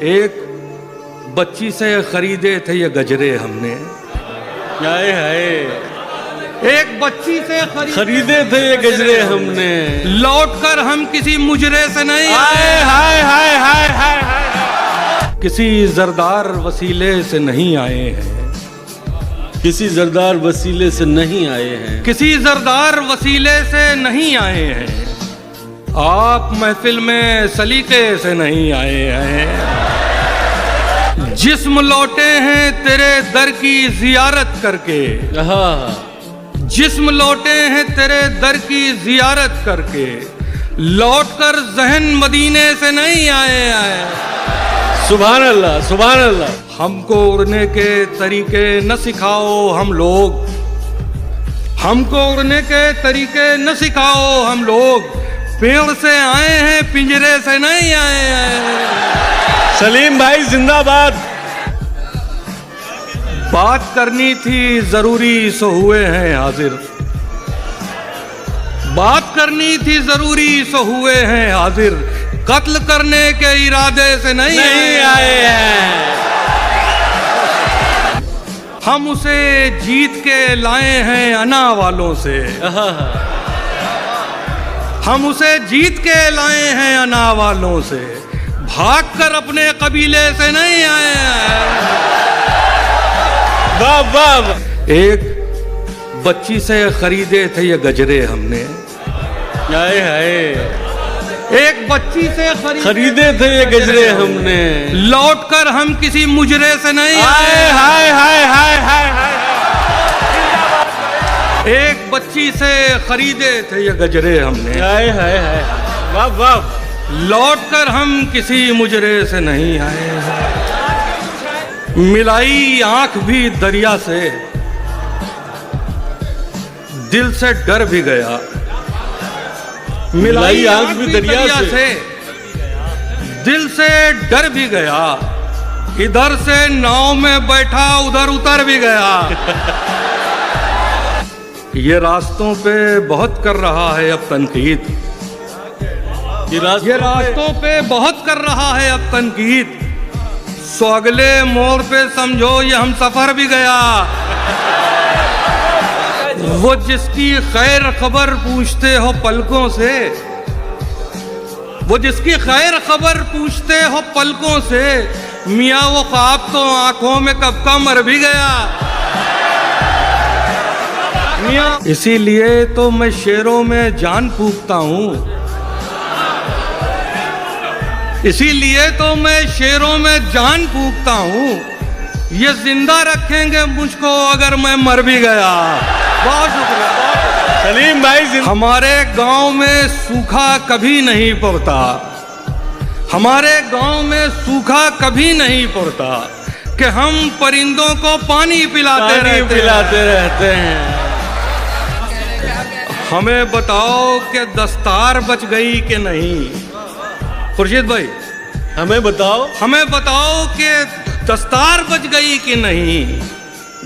एक बच्ची से खरीदे थे ये गजरे हमने। हाय हाय, एक बच्ची से खरीदे थे ये गजरे हमने, लौट कर हम किसी मुजरे से नहीं हाय हाय हाय हाय हाय हाय, किसी जरदार वसीले से नहीं आए हैं, किसी जरदार वसीले से नहीं आए हैं, किसी जरदार वसीले से नहीं आए हैं। आप महफिल में सलीके से नहीं आए हैं। जिस्म लौटे हैं तेरे दर की जियारत करके, जिस्म लौटे हैं तेरे दर की जियारत करके, लौट कर जहन मदीने से नहीं आए हैं। सुभान अल्लाह सुभान अल्लाह। हमको उड़ने के तरीके न सिखाओ हम लोग, हमको उड़ने के तरीके न सिखाओ हम लोग, पेड़ से आए हैं पिंजरे से नहीं आए हैं। सलीम भाई जिंदाबाद। बात करनी थी जरूरी सो हुए हैं हाजिर, बात करनी थी जरूरी सो हुए हैं हाजिर, कत्ल करने के इरादे से नहीं आए हैं। हम उसे जीत के लाए हैं अना वालों से, हम उसे जीत के लाए हैं अना वालों से, भाग कर अपने कबीले से नहीं आए हैं। वाह वाह। एक बच्ची से खरीदे थे ये गजरे हमने। हाय हाय, एक बच्ची से खरीदे थे ये गजरे हमने, लौट कर हम किसी मुजरे से नहीं हाय आए। हाय हाय हाय हाय हाय। एक बच्ची से खरीदे थे ये गजरे हमने। हाय हाय हाय, वाह वाह। लौट कर हम किसी मुजरे से नहीं आए हैं। मिलाई आंख भी दरिया से, दिल से डर भी गया। मिलाई आंख भी दरिया से, दिल से डर भी गया। इधर से नाव में बैठा उधर उतर भी गया। ये रास्तों पे बहुत कर रहा है अब तनकीद, ये रास्तों पे बहुत कर रहा है अब तनकीद। सो अगले मोड़ पे समझो ये हम सफर भी गया। वो जिसकी खैर खबर पूछते हो पलकों से, वो जिसकी खैर खबर पूछते हो पलकों से, मियाँ वो ख्वाब तो आंखों में कब का मर भी गया। मियाँ इसीलिए तो मैं शेरों में जान फूंकता हूँ, इसीलिए तो मैं शेरों में जान फूंकता हूँ। ये जिंदा रखेंगे मुझको अगर मैं मर भी गया। बहुत शुक्रिया सलीम भाई। हमारे गांव में सूखा कभी नहीं पड़ता, हमारे गांव में सूखा कभी नहीं पड़ता कि हम परिंदों को पानी पिलाते रहते हैं। हमें बताओ कि दस्तार बच गई कि नहीं। खुर्शीद भाई हमें बताओ कि दस्तार बच गई कि नहीं।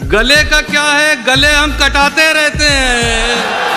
गले का क्या है, गले हम कटाते रहते हैं।